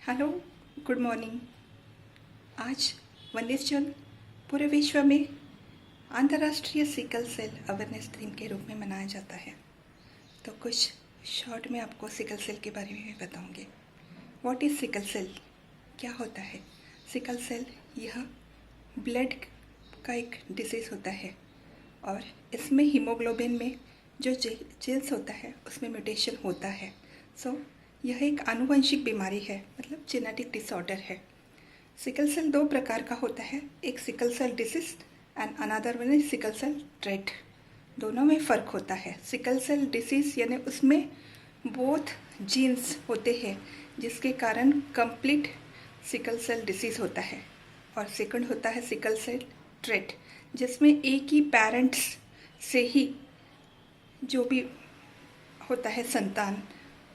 Hello, good morning. आज 19 जून पूरे विश्व में अंतर्राष्ट्रीय सिकल सेल अवेयरनेस दिन के रूप में मनाया जाता है। तो कुछ शॉर्ट में आपको सिकल सेल के बारे में बताऊंगी। What is sickle cell? क्या होता है सिकल सेल? यह ब्लड का एक डिसीज़ होता है और इसमें हीमोग्लोबिन में जो जेल्स होता है उसमें म्यूटेशन होता है। यह एक आनुवंशिक बीमारी है, मतलब जेनेटिक डिसऑर्डर है। सिकल सेल दो प्रकार का होता है, एक sickle cell disease and another one is sickle cell trait. दोनों में फ़र्क होता है। सिकल सेल डिसीज यानी उसमें बोथ जीन्स होते हैं जिसके कारण कंप्लीट सिकल सेल डिसीज होता है, और सेकंड होता है सिकल सेल ट्रेट जिसमें एक ही पेरेंट्स से ही जो भी होता है संतान,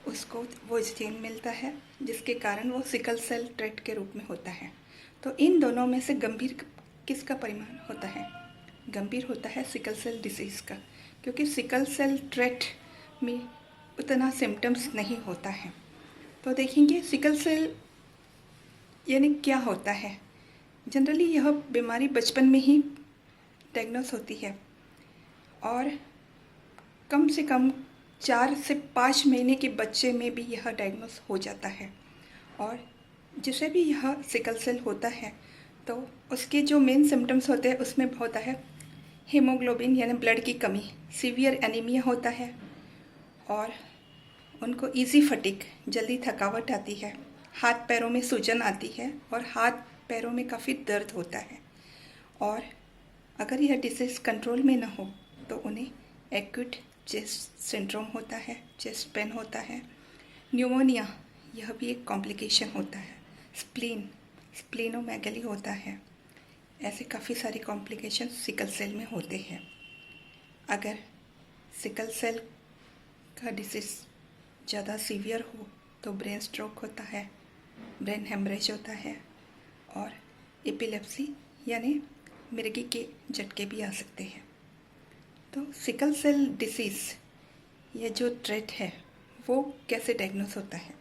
उसको वो जीन मिलता है जिसके कारण वो सिकल सेल ट्रेट के रूप में होता है। तो इन दोनों में से गंभीर किसका परिमाण होता है? गंभीर होता है सिकल सेल डिसीज़ का, क्योंकि सिकल सेल ट्रेट में उतना सिम्टम्स नहीं होता है। तो देखेंगे सिकल सेल यानी क्या होता है। जनरली यह बीमारी बचपन में ही डायग्नोस होती है और कम से कम 4 से 5 महीने के बच्चे में भी यह डायग्नोस हो जाता है। और जिसे भी यह सिकल सेल होता है तो उसके जो मेन सिम्टम्स होते हैं उसमें होता है हीमोग्लोबिन यानी ब्लड की कमी, सीवियर एनीमिया होता है, और उनको इजी फटीग, जल्दी थकावट आती है, हाथ पैरों में सूजन आती है और हाथ पैरों में काफ़ी दर्द होता है। और अगर यह डिसीज़ कंट्रोल में ना हो तो उन्हें एक्यूट चेस्ट सिंड्रोम होता है, चेस्ट पेन होता है, न्यूमोनिया यह भी एक कॉम्प्लिकेशन होता है, स्प्लीनोमेगली होता है। ऐसे काफ़ी सारे कॉम्प्लिकेशन सिकल सेल में होते हैं। अगर सिकल सेल का डिसीज़ ज़्यादा सीवियर हो तो ब्रेन स्ट्रोक होता है, ब्रेन हेमरेज होता है और एपिलेप्सी यानी मिर्गी के झटके भी आ सकते हैं। तो सिकल सेल डिसीज़ ये जो ट्रेट है वो कैसे डायग्नोस होता है?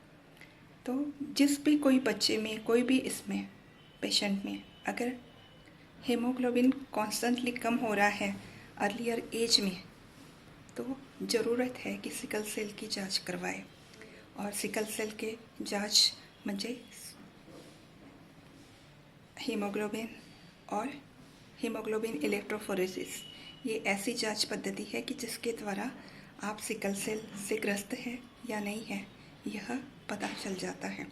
तो जिस भी कोई बच्चे में, कोई भी इसमें पेशेंट में अगर हीमोग्लोबिन कॉन्स्टेंटली कम हो रहा है अर्लियर एज में, तो ज़रूरत है कि सिकल सेल की जांच करवाए। और सिकल सेल के जांच म्हणजे हीमोग्लोबिन और हीमोग्लोबिन इलेक्ट्रोफोरेसिस, ये ऐसी जांच पद्धति है कि जिसके द्वारा आप सिकल सेल से ग्रस्त है या नहीं है यह पता चल जाता है।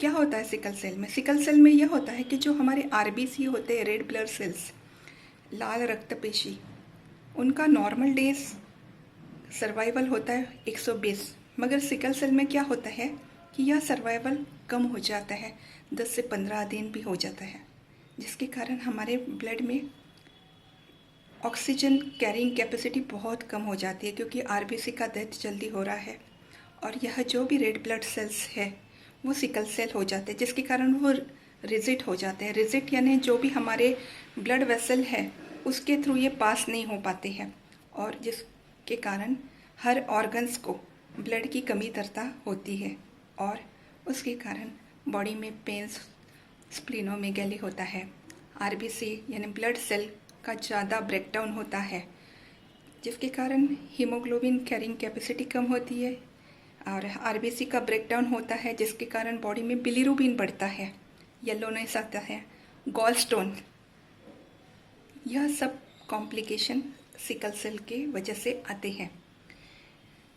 क्या होता है सिकल सेल में? सिकल सेल में यह होता है कि जो हमारे आरबीसी होते हैं, रेड ब्लड सेल्स, लाल रक्त पेशी, उनका नॉर्मल डेज सर्वाइवल होता है 120, मगर सिकल सेल में क्या होता है कि यह सर्वाइवल कम हो जाता है, 10 से 15 दिन भी हो जाता है, जिसके कारण हमारे ब्लड में ऑक्सीजन कैरिंग कैपेसिटी बहुत कम हो जाती है, क्योंकि आरबीसी का डेथ जल्दी हो रहा है और यह जो भी रेड ब्लड सेल्स है वो सिकल सेल हो जाते हैं, जिसके कारण वो रिजिड हो जाते हैं। रिजिड यानी जो भी हमारे ब्लड वेसल है उसके थ्रू ये पास नहीं हो पाते हैं, और जिसके कारण हर ऑर्गन्स को ब्लड की कमी तरता होती है और उसके कारण बॉडी में पेन्स, स्प्लीनोमेगैली होता है, आरबीसी यानी ब्लड सेल का ज़्यादा ब्रेकडाउन होता है, जिसके कारण हीमोग्लोबिन कैरिंग कैपेसिटी कम होती है और आरबीसी का ब्रेकडाउन होता है, जिसके कारण बॉडी में बिलीरुबिन बढ़ता है, येलोनेस आता है, गॉल स्टोन, यह सब कॉम्प्लिकेशन सिकल सेल के वजह से आते हैं।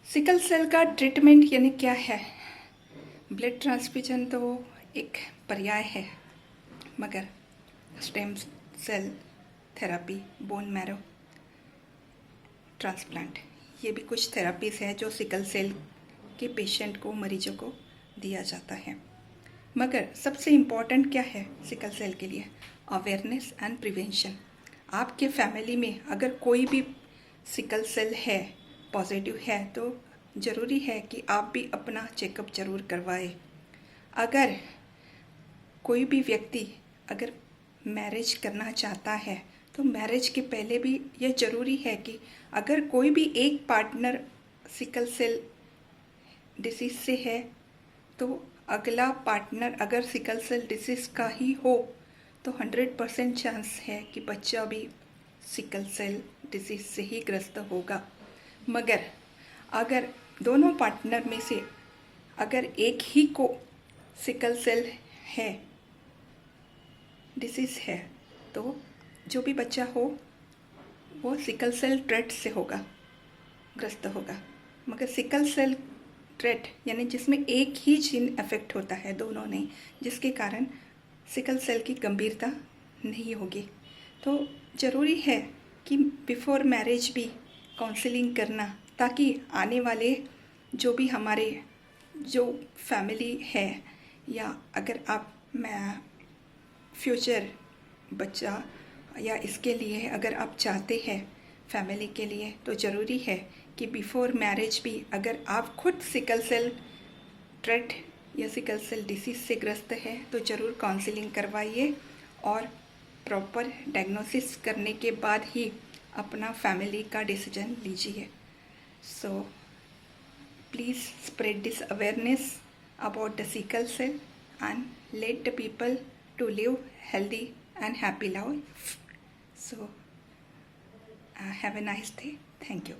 सिकल सेल का ट्रीटमेंट यानी क्या है? ब्लड ट्रांसफ्यूजन तो एक पर्याय है, मगर stem cell therapy, bone marrow transplant, ये भी कुछ थेरापीज़ है जो सिकल सेल के पेशेंट को, मरीजों को दिया जाता है। मगर सबसे इम्पॉर्टेंट क्या है सिकल सेल के लिए? Awareness and prevention. आपके फैमिली में अगर कोई भी सिकल सेल है, पॉजिटिव है, तो ज़रूरी है कि आप भी अपना चेकअप ज़रूर करवाएं। अगर कोई भी व्यक्ति अगर मैरिज करना चाहता है तो मैरिज के पहले भी यह ज़रूरी है कि अगर कोई भी एक पार्टनर सिकल सेल डिसीज़ से है तो अगला पार्टनर अगर सिकल सेल डिसीज़ का ही हो तो 100% चांस है कि बच्चा भी सिकल सेल डिसीज़ से ही ग्रस्त होगा। मगर अगर दोनों पार्टनर में से अगर एक ही को सिकल सेल है डिसीज़ है तो जो भी बच्चा हो वो सिकल सेल ट्रेट से होगा, ग्रस्त होगा। मगर सिकल सेल ट्रेट यानी जिसमें एक ही जीन अफेक्ट होता है दोनों ने, जिसके कारण सिकल सेल की गंभीरता नहीं होगी। तो ज़रूरी है कि बिफोर मैरिज भी काउंसलिंग करना, ताकि आने वाले जो भी हमारे जो फैमिली है या अगर आप मैं फ्यूचर बच्चा या इसके लिए अगर आप चाहते हैं फैमिली के लिए, तो ज़रूरी है कि बिफोर मैरिज भी अगर आप खुद सिकल सेल ट्रेट या सिकल सेल डिसीज़ से ग्रस्त है तो ज़रूर काउंसलिंग करवाइए और प्रॉपर डायग्नोसिस करने के बाद ही अपना फैमिली का डिसीजन लीजिए। So please spread this awareness about the sickle cell and let the people to live healthy and happy life. So have a nice day. Thank you.